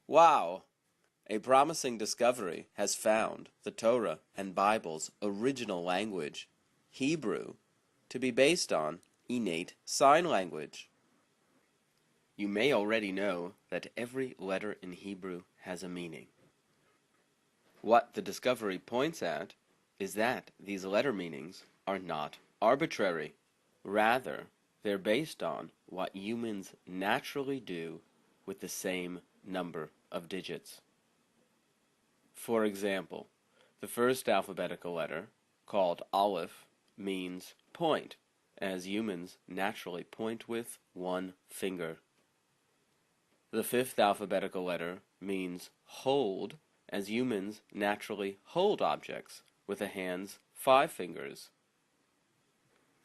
Wow! A promising discovery has found the Torah and Bible's original language, Hebrew, to be based on innate sign language. You may already know that every letter in Hebrew has a meaning. What the discovery points at is that these letter meanings are not arbitrary. Rather, they're based on what humans naturally do with the same number of digits. For example, the first alphabetical letter, called Aleph, means point, as humans naturally point with one finger. The fifth alphabetical letter means hold, as humans naturally hold objects with the hand's 5 fingers.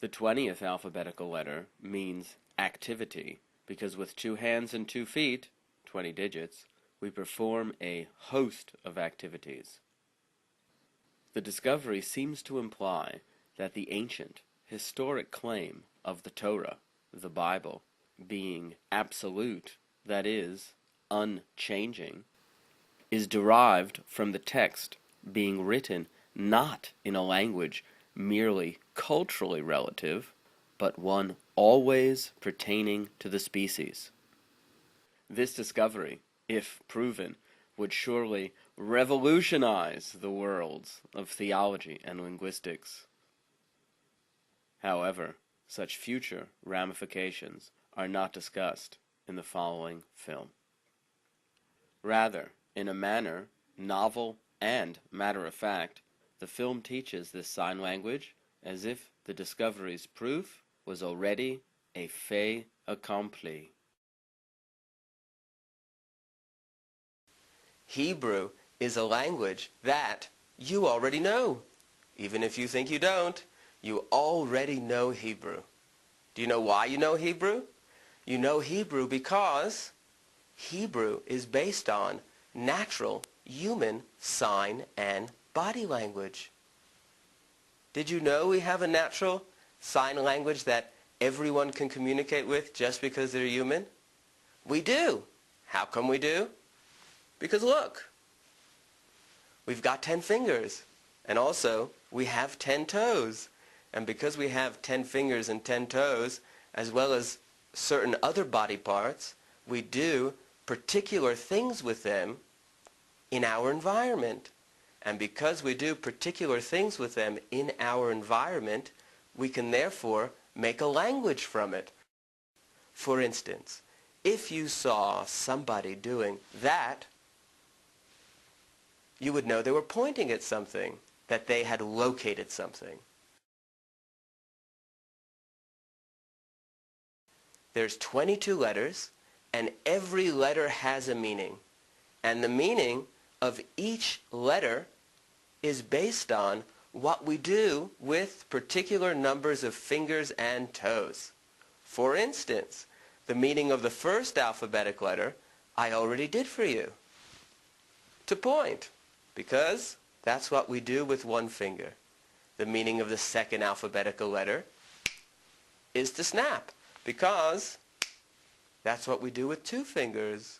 The 20th alphabetical letter means activity, because with 2 hands and 2 feet, 20 digits, we perform a host of activities. The discovery seems to imply that the ancient, historic claim of the Torah, the Bible, being absolute, that is, unchanging, is derived from the text being written not in a language merely culturally relative, but one always pertaining to the species. This discovery, if proven, would surely revolutionize the worlds of theology and linguistics. However, such future ramifications are not discussed in the following film. Rather, in a manner novel and matter-of-fact, the film teaches this sign language as if the discovery's proof was already a fait accompli. Hebrew is a language that you already know. Even if you think you don't, you already know Hebrew. Do you know why you know Hebrew? You know Hebrew because Hebrew is based on natural human sign and body language. Did you know we have a natural sign language that everyone can communicate with just because they're human? We do. How come we do? Because look, we've got 10 fingers, and also we have 10 toes. And because we have 10 fingers and 10 toes, as well as certain other body parts, we do particular things with them in our environment. And because we do particular things with them in our environment, we can therefore make a language from it. For instance, if you saw somebody doing that, you would know they were pointing at something, that they had located something. There's 22 letters, and every letter has a meaning. And the meaning of each letter is based on what we do with particular numbers of fingers and toes. For instance, the meaning of the first alphabetic letter I already did for you. To point, because that's what we do with one finger. The meaning of the second alphabetical letter is to snap, because that's what we do with 2 fingers.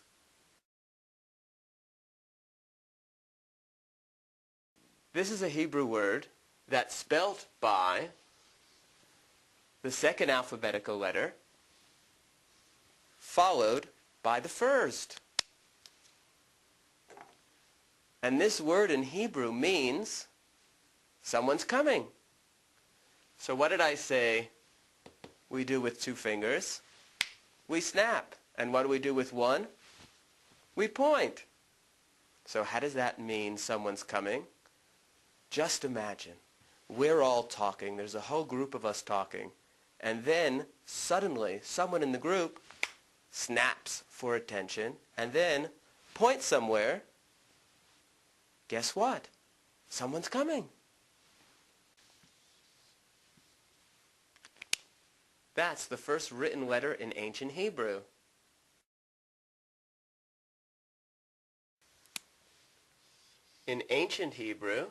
This is a Hebrew word that's spelt by the second alphabetical letter followed by the first. And this word in Hebrew means someone's coming. So what did I say we do with 2 fingers? We snap. And what do we do with 1? We point. So how does that mean someone's coming? Just imagine, we're all talking, there's a whole group of us talking, and then suddenly someone in the group snaps for attention and then points somewhere. Guess what? Someone's coming. That's the first written letter in ancient Hebrew. In ancient Hebrew,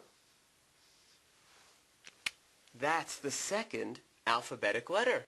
that's the second alphabetic letter.